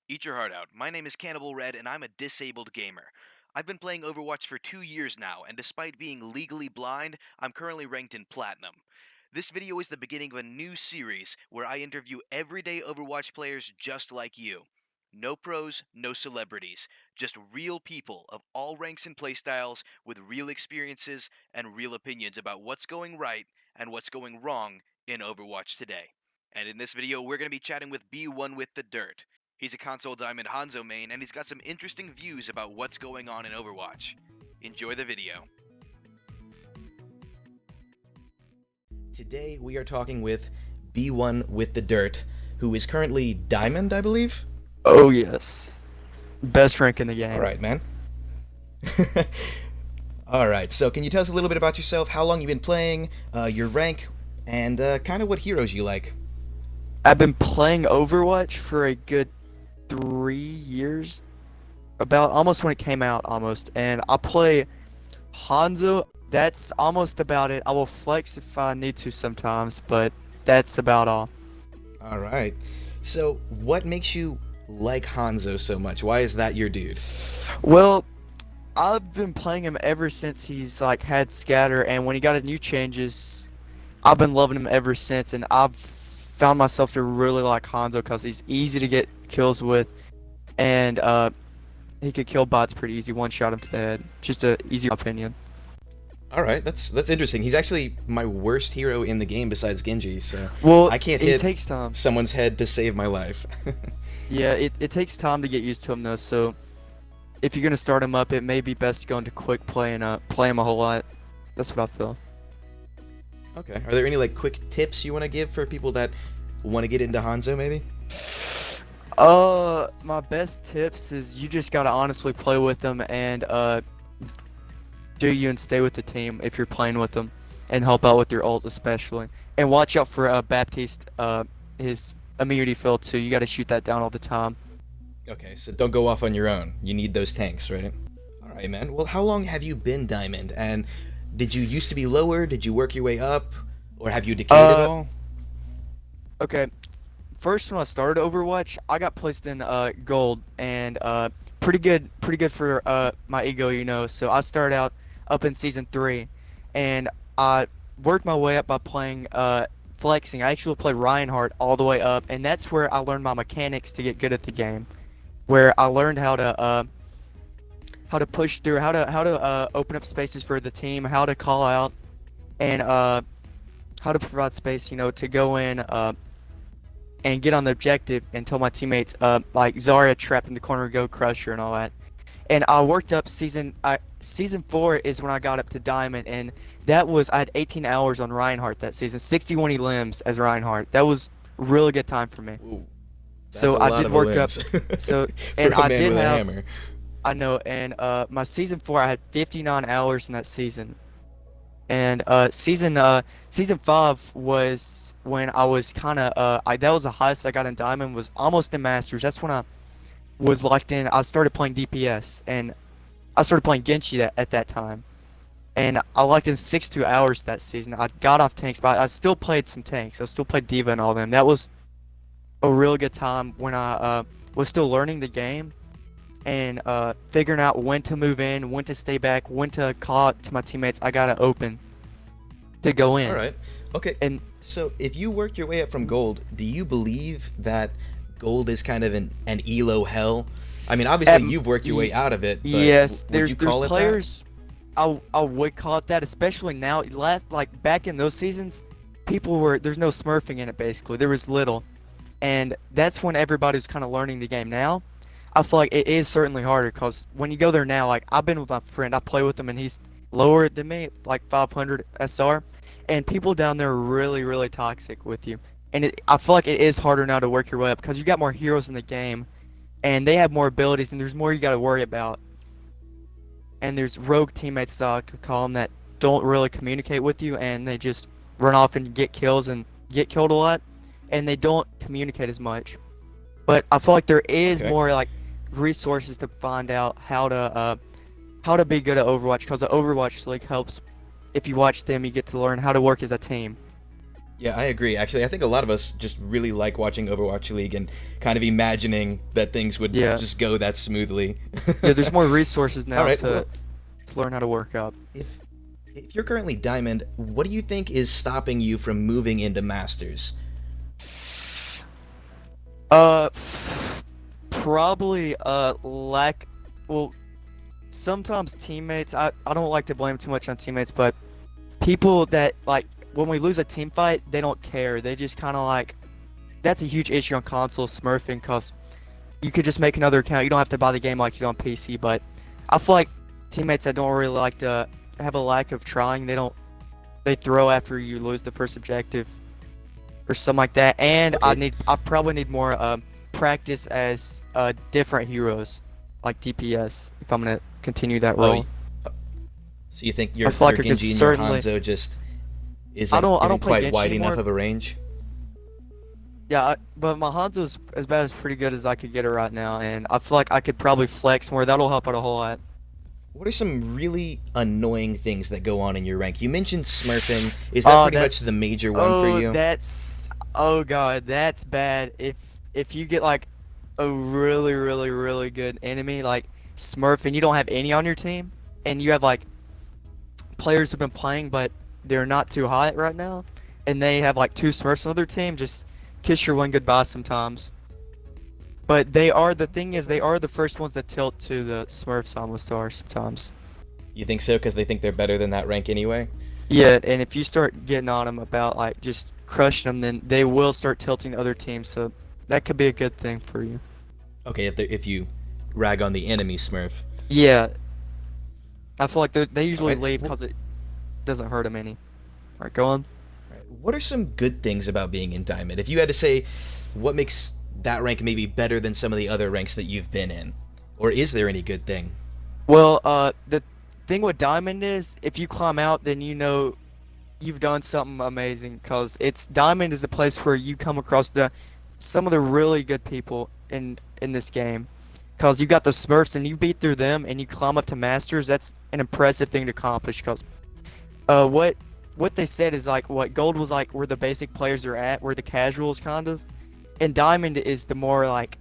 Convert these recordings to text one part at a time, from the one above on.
Eat your heart out. My name is Cannibal Red, and I'm a disabled gamer. I've been playing Overwatch for 2 years now, and despite being legally blind, I'm currently ranked in Platinum. This video is the beginning of a new series where I interview everyday Overwatch players just like you. No pros, no celebrities, just real people of all ranks and playstyles with real experiences and real opinions about what's going right and what's going wrong in Overwatch today. And in this video, we're going to be chatting with Be1WithTheDirt. He's a console diamond Hanzo main, and he's got some interesting views about what's going on in Overwatch. Enjoy the video. Today we are talking with Be1WithTheDirt, who is currently Diamond, I believe? Oh yes. Best rank in the game. Alright, man. Alright, so can you tell us a little bit about yourself, how long you've been playing, your rank, and kind of what heroes you like? I've been playing Overwatch for a good 3 years. About almost when it came out almost. And I play Hanzo. That's almost about it. I will flex if I need to sometimes, but that's about all. Alright. So what makes you like Hanzo so much? Why is that your dude? Well, I've been playing him ever since he's like had scatter, and when he got his new changes, I've been loving him ever since, and I've found myself to really like Hanzo because he's easy to get kills with, and he could kill bots pretty easy, one shot him to the head. Just a easy opinion. Alright, that's interesting. He's actually my worst hero in the game besides Genji, so Well, I can't it hit takes time. someone's head to save my life. Yeah, it takes time to get used to him though, so if you're gonna start him up, it may be best to go into quick play and play him a whole lot. That's what I feel. Okay. Are there any like quick tips you want to give for people that want to get into Hanzo maybe? My best tips is you just gotta honestly play with them and do you and stay with the team if you're playing with them, and help out with your ult especially. And watch out for Baptiste, his immunity field too. You gotta shoot that down all the time. Okay, so don't go off on your own. You need those tanks, right? Alright, man. Well, how long have you been Diamond? And did you used to be lower? Did you work your way up? Or have you decayed at all? Okay, first when I started Overwatch, I got placed in gold, and pretty good for my ego, you know. So I started out up in season 3, and I worked my way up by playing flexing. I actually played Reinhardt all the way up, and that's where I learned my mechanics to get good at the game. Where I learned how to push through, how to open up spaces for the team, how to call out, and how to provide space, you know, to go in and get on the objective and tell my teammates, like Zarya trapped in the corner, go crush her and all that. And I worked up season 4 is when I got up to Diamond, and that was I had 18 hours on Reinhardt that season, 61 elims as Reinhardt. That was a really good time for me. Ooh, that's So a I lot did of work up. limbs. So For and a I man did with a have. hammer. I know, and my season 4 I had 59 hours in that season. And season 5 was when I was kind of that was the highest I got in Diamond, was almost in Masters. That's when I was locked in. I started playing DPS, and I started playing Genji at that time. And I locked in 62 hours that season. I got off tanks, but I still played some tanks. I still played Diva and all them. That was a real good time when I was still learning the game and figuring out when to move in, when to stay back, when to call out to my teammates. I gotta open to go in. Alright. Okay. And So if you worked your way up from gold, do you believe that gold is kind of an elo hell? I mean, obviously you've worked your way out of it, but yes, would you call there's it players. I would call it that, especially now. Like back in those seasons, there's no smurfing in it basically. There was little, and that's when everybody was kind of learning the game. Now, I feel like it is certainly harder because when you go there now, like I've been with my friend, I play with him, and he's lower than me, like 500 SR, and people down there are really toxic with you. And I feel like it is harder now to work your way up because you got more heroes in the game, and they have more abilities, and there's more you got to worry about. And there's rogue teammates, I could call them, that don't really communicate with you, and they just run off and get kills and get killed a lot, and they don't communicate as much. But I feel like there is Okay. more like resources to find out how to be good at Overwatch, because the Overwatch League helps. If you watch them, you get to learn how to work as a team. Yeah, I agree. Actually, I think a lot of us just really like watching Overwatch League and kind of imagining that things would Yeah, just go that smoothly. yeah. There's more resources All now right. Well, to learn how to work out. if if you're currently Diamond, what do you think is stopping you from moving into Masters? Uh, Probably lack. Well, sometimes teammates. I don't like to blame too much on teammates, but people that like when we lose a team fight, they don't care. They just kind of like that's a huge issue on console smurfing because you could just make another account. You don't have to buy the game like you do on PC. But I feel like teammates that don't really like to have a lack of trying, they throw after you lose the first objective or something like that. And Okay. I probably need more practice as different heroes like DPS if I'm gonna continue that Oh, role. so you think I feel your like I could Genji and your certainly. Hanzo just I isn't don't play quite Genshin wide enough anymore. of a range? Yeah, but my Hanzo's as bad as pretty good as I could get her right now, and I feel like I could probably flex more. That'll help out a whole lot. What are some really annoying things that go on in your rank? You mentioned smurfing. Is that Oh, pretty much the major one for you? oh god, that's bad. If you get like a really good enemy like Smurf and you don't have any on your team, and you have like players who've been playing but they're not too hot right now, and they have like two Smurfs on their team, just kiss your win goodbye sometimes. But the thing is, they are the first ones that tilt to the Smurfs almost are sometimes. You think so? Because they think they're better than that rank anyway? Yeah, and if you start getting on them about like just crushing them, then they will start tilting the other team. So that could be a good thing for you. Okay, if you rag on the enemy smurf. Yeah, I feel like they usually Alright, leave well, because it doesn't hurt them any. All right, go on. alright, what are some good things about being in Diamond? If you had to say what makes that rank maybe better than some of the other ranks that you've been in, or is there any good thing? Well, the thing with Diamond is if you climb out, then you know you've done something amazing. Cause it's Diamond is a place where you come across the some of the really good people in this game. Cause you got the Smurfs and you beat through them and you climb up to Masters. That's an impressive thing to accomplish. Cause what they said is like what Gold was like where the basic players are at, where the casuals kind of, and Diamond is the more like,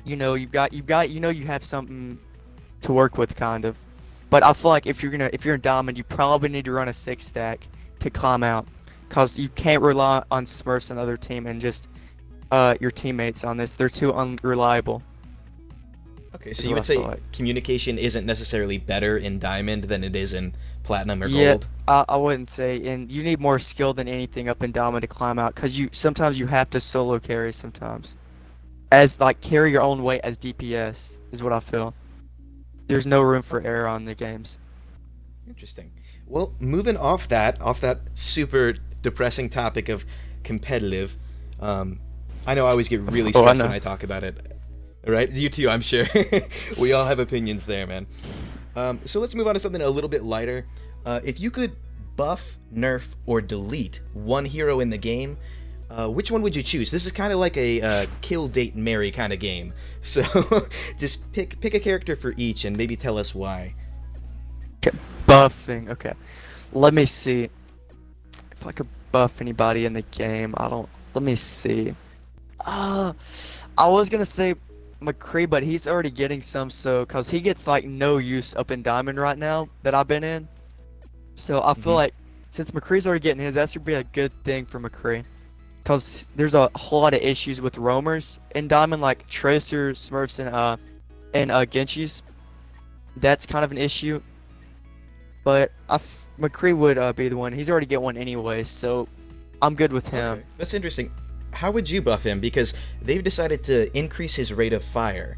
you know you have something to work with kind of. But I feel like if you're in Diamond, you probably need to run a six stack to climb out, cause you can't rely on Smurfs and other team and just your teammates on this. They're too unreliable. Okay, so Is you what would I feel say like. communication isn't necessarily better in Diamond than it is in Platinum or Yeah, Gold? I wouldn't say, and you need more skill than anything up in Diamond to climb out, cause you sometimes you have to solo carry sometimes, as like carry your own weight as DPS is what I feel. There's no room for Okay, error on the games. interesting. Well, moving off that super depressing topic of competitive, um, I know I always get really Oh, I stressed when know. I talk about it. Right? You too, I'm sure. We all have opinions there, man. So let's move on to something a little bit lighter. If you could buff, nerf, or delete one hero in the game, which one would you choose? This is kind of like a kill, date, marry kind of game. So just pick a character for each and maybe tell us why. Okay, buffing. Okay, let me see if I could buff anybody in the game. I don't. Let me see. Uh, I was gonna say McCree, but he's already getting some, so cause he gets like no use up in Diamond right now that I've been in. So I feel Hmm. like since McCree's already getting his, that should be a good thing for McCree. Cause there's a whole lot of issues with roamers in Diamond, like Tracer, Smurfs, and Genshis. That's kind of an issue. But McCree would be the one. He's already get one anyway, so I'm good with him. Okay, that's interesting. How would you buff him? Because they've decided to increase his rate of fire.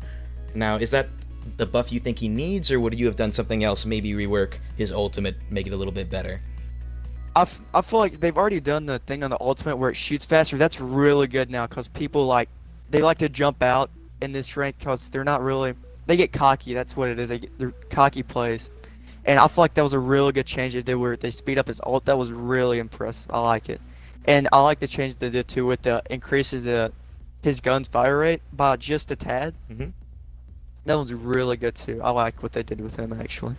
Now, is that the buff you think he needs, or would you have done something else? Maybe rework his ultimate, make it a little bit better. I feel like they've already done the thing on the ultimate where it shoots faster. That's really good now because people they like to jump out in this rank because they're not really they get cocky. That's what it is. They're cocky plays, and I feel like that was a really good change they did where they speed up his ult. That was really impressive. I like it, and I like the change they did too with the increases his gun's fire rate by just a tad. Hmm. That one's really good too. I like what they did with him actually.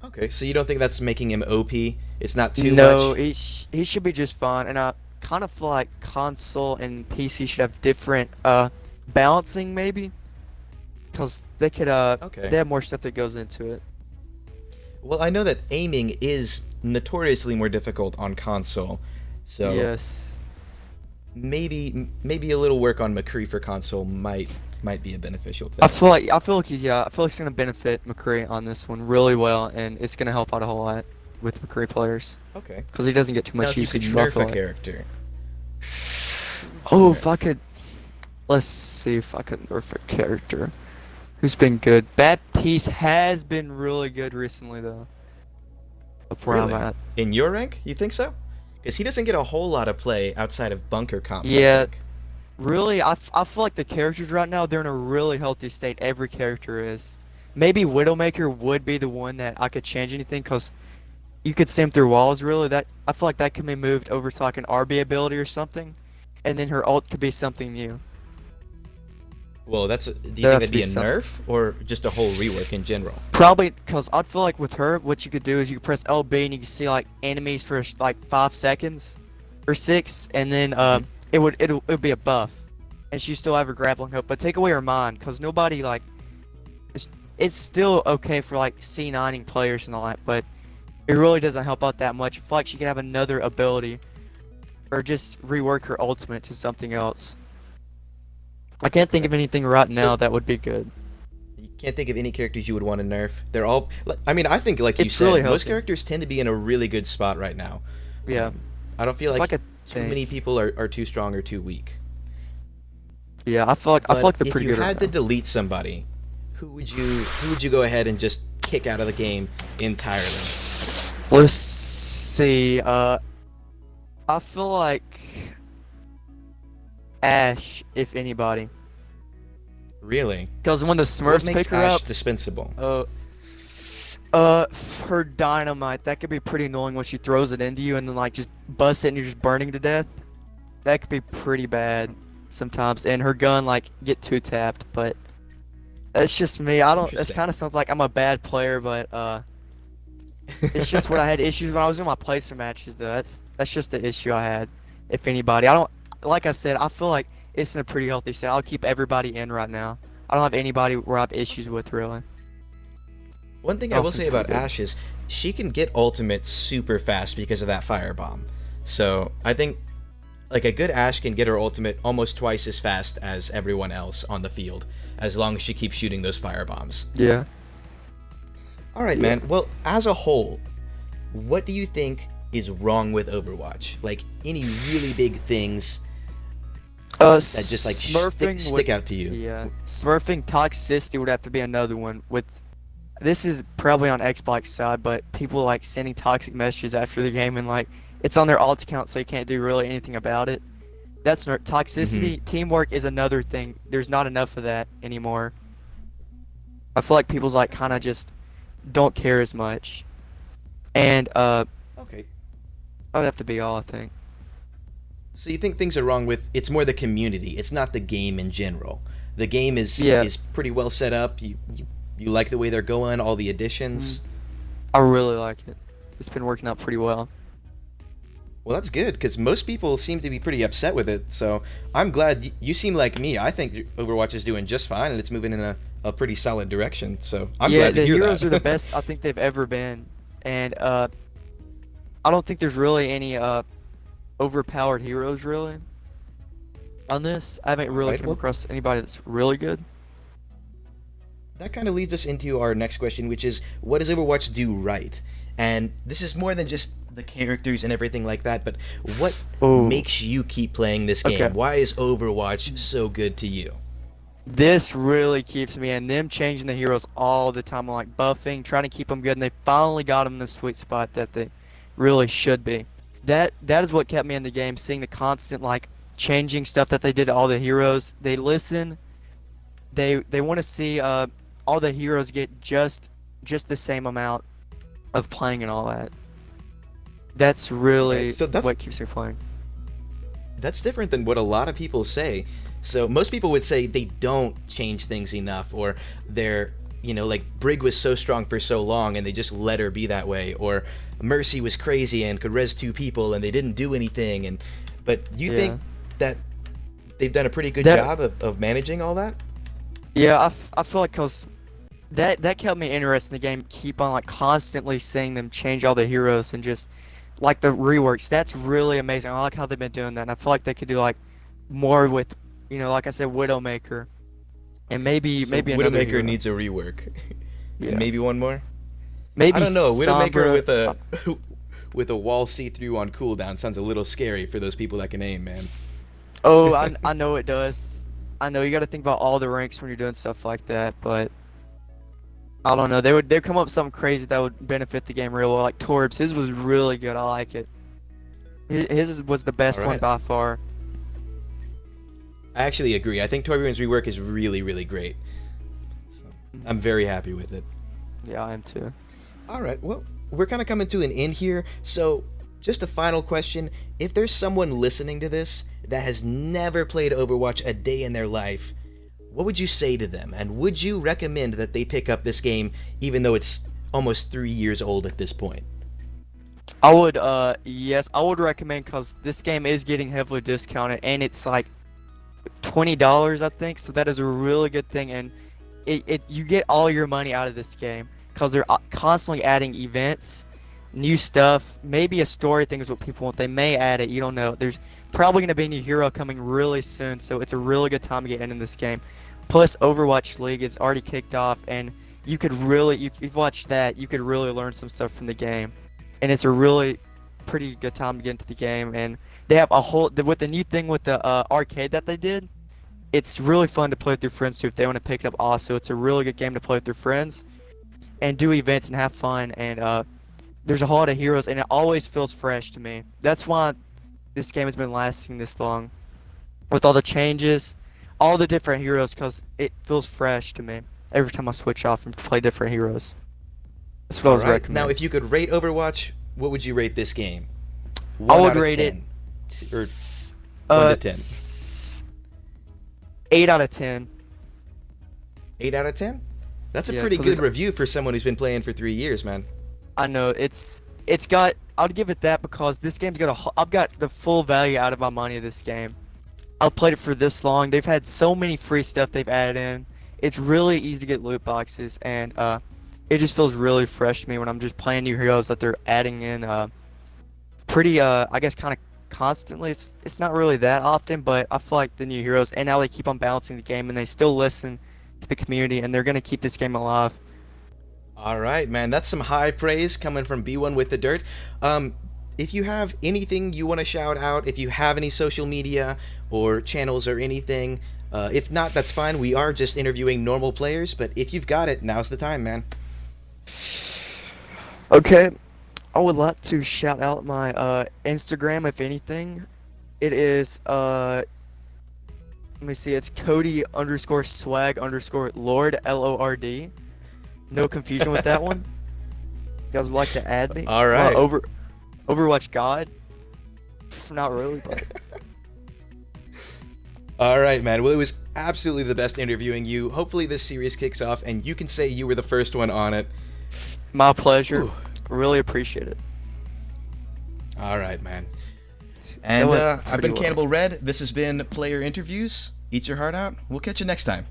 Okay, so you don't think that's making him OP? It's not too No, much? he should be just fine, and kind of feel like console and PC should have different balancing maybe, because they could Okay. they have more stuff that goes into it. Well, I know that aiming is notoriously more difficult on console, so Yes. maybe a little work on McCree for console might be a beneficial thing. I feel like he's gonna benefit McCree on this one really well, and it's gonna help out a whole lot with McCree players Okay. because he doesn't get too Now, much if you could usage. I nerf feel a like. character, Oh, if I could, let's see if I could nerf a character who's been good. Baptiste has been really good recently though. Up where really, I'm at. in your rank, you think so? Because he doesn't get a whole lot of play outside of bunker comps. I Yeah, think. really, I feel like the characters right now, they're in a really healthy state. Every character is. Maybe Widowmaker would be the one that I could change anything because you could sim through walls. Really, that I feel like that could be moved over to like an RB ability or something, and then her ult could be something new. Well, do you think There has that'd to be be a something. nerf or just a whole rework in general? Probably because I'd feel like with her, what you could do is you could press LB and you can see like enemies for like 5 seconds or 6, and then it would be a buff, and she still have her grappling hook. But take away her mind, because nobody like it's still okay for like C9ing players and all that, but it really doesn't help out that much. I feel like she could have another ability, or just rework her ultimate to something else. I can't think of anything right now that would be good. You can't think of any characters you would want to nerf. They're all. I mean, I think like you It's said, really most healthy. characters tend to be in a really good spot right now. Yeah. I don't feel If I like could too think. many people are too strong or too weak. Yeah, I feel like they're But pretty if you good right had to now. delete somebody, who would you go ahead and just kick out of the game entirely? Let's see. I feel like Ash, if anybody, Really? because when the What Smurfs makes pick her Ash up, dispensable? her dynamite, that could be pretty annoying when she throws it into you and then like just busts it and you're just burning to death. That could be pretty bad sometimes, and her gun like get 2-tapped, but that's just me. I don't. This Interesting. kind of sounds like I'm a bad player, but it's just what I had issues when I was in my placer matches though. That's just the issue I had. If anybody, I don't. Like I said, I feel like it's in a pretty healthy state. I'll keep everybody in right now. I don't have anybody where I have issues with really. One thing I will say Austin's about pretty good. Ash is she can get ultimate super fast because of that firebomb. So I think like a good Ash can get her ultimate almost twice as fast as everyone else on the field, as long as she keeps shooting those firebombs. Yeah. All right, Yeah. man. Well, as a whole, what do you think is wrong with Overwatch? Like any really big things that just like Smurfing stick out to you? Yeah, Smurfing toxicity would have to be another one. With this is probably on Xbox side, but people like sending toxic messages after the game and like it's on their alt account, so you can't do really anything about it. That's toxicity. Teamwork is another thing. There's not enough of that anymore. I feel like people's like kind of just don't care as much, and Okay. that would have to be all I think. So you think things are wrong with it's more the community. It's not the game in general. The game is Yeah. pretty well set up. You like the way they're going, all the additions. I really like it. It's been working out pretty well. Well, that's good because most people seem to be pretty upset with it. So I'm glad you seem like me. I think Overwatch is doing just fine and it's moving in a pretty solid direction. So I'm Yeah, glad to the hear heroes that. are the best I think they've ever been, and I don't think there's really any overpowered heroes really on this. I haven't really Alright, come well- across anybody that's really good. That kind of leads us into our next question, which is what does Overwatch do right? And this is more than just the characters and everything like that, but what Oh. makes you keep playing this game? Okay. Why is Overwatch so good to you? This really keeps me in. Them changing the heroes all the time, like buffing, trying to keep them good, and they finally got them in the sweet spot that they really should be. That is what kept me in the game. Seeing the constant like changing stuff that they did to all the heroes. They listen. They want to see all the heroes get just the same amount of playing and all that. That's really Right, so that's- what keeps me playing. That's different than what a lot of people say. So most people would say they don't change things enough, or they're, like Brig was so strong for so long and they just let her be that way, or Mercy was crazy and could res 2 people and they didn't do anything, and But you Yeah. think that they've done a pretty good That- job of managing all that? Yeah, I feel like cause that kept me interested in the game. Keep on like constantly seeing them change all the heroes and just like the reworks. That's really amazing. I like how they've been doing that. And I feel like they could do like more with, like I said, Widowmaker, and maybe So another Widowmaker hero. needs a rework. Yeah. Maybe one more. Maybe I don't know. Widowmaker Sombra- with a with a wall see-through on cooldown sounds a little scary for those people that can aim, man. Oh, I know it does. I know you got to think about all the ranks when you're doing stuff like that, but I don't know. They'd come up with something crazy that would benefit the game real well. Like Torbs, his was really good. I like it. His was the best one Alright. by far. I actually agree. I think Torbjorn's rework is really, really great. So, I'm very happy with it. Yeah, I am too. All right. Well, we're kind of coming to an end here. So, just a final question. If there's someone listening to this that has never played Overwatch a day in their life, what would you say to them? And would you recommend that they pick up this game even though it's almost 3 years old at this point? I would, yes, I would recommend because this game is getting heavily discounted and it's like $20, I think. So that is a really good thing, and you get all your money out of this game because they're constantly adding events, new stuff. Maybe a story thing is what people want. They may add it. You don't know. There's probably going to be a new hero coming really soon, so it's a really good time to get into this game. Plus, Overwatch League is already kicked off, and you could really, if you've watched that, you could really learn some stuff from the game. And it's a really pretty good time to get into the game. And they have a whole, with the new thing with the arcade that they did, it's really fun to play with your friends too if they want to pick it up also. It's a really good game to play with your friends and do events and have fun. And there's a whole lot of heroes, and it always feels fresh to me. That's why this game has been lasting this long. With all the changes, all the different heroes, because it feels fresh to me every time I switch off and play different heroes. That's what I was Alright, recommending. now if you could rate Overwatch, what would you rate this game? I 1 would out of rate it 10. Or 1 to 10. 8 out of 10. 8 out of 10? That's a Yeah, pretty 'cause good it's- review for someone who's been playing for 3 years, man. I know it's got. I'd give it that because this game's got I've got the full value out of my money of this game. I've played it for this long. They've had so many free stuff they've added in. It's really easy to get loot boxes, and it just feels really fresh to me when I'm just playing new heroes that they're adding in. Pretty I guess kind of constantly. It's not really that often, but I feel like the new heroes, and now they keep on balancing the game, and they still listen to the community, and they're gonna keep this game alive. All right, man. That's some high praise coming from Be1 with the Dirt. If you have anything you want to shout out, if you have any social media or channels or anything, if not, that's fine. We are just interviewing normal players, but if you've got it, now's the time, man. Okay, I would like to shout out my Instagram, if anything. It is let me see, it's Cody_swag_Lord LORD. No confusion with that one. You guys would like to add me? All right. Overwatch God? Not really, but All right, man. Well, it was absolutely the best interviewing you. Hopefully this series kicks off and you can say you were the first one on it. my pleasure. Ooh. Really appreciate it. All right, man. And went I've pretty been well. Cannibal Red. This has been Player Interviews. Eat your heart out. We'll catch you next time.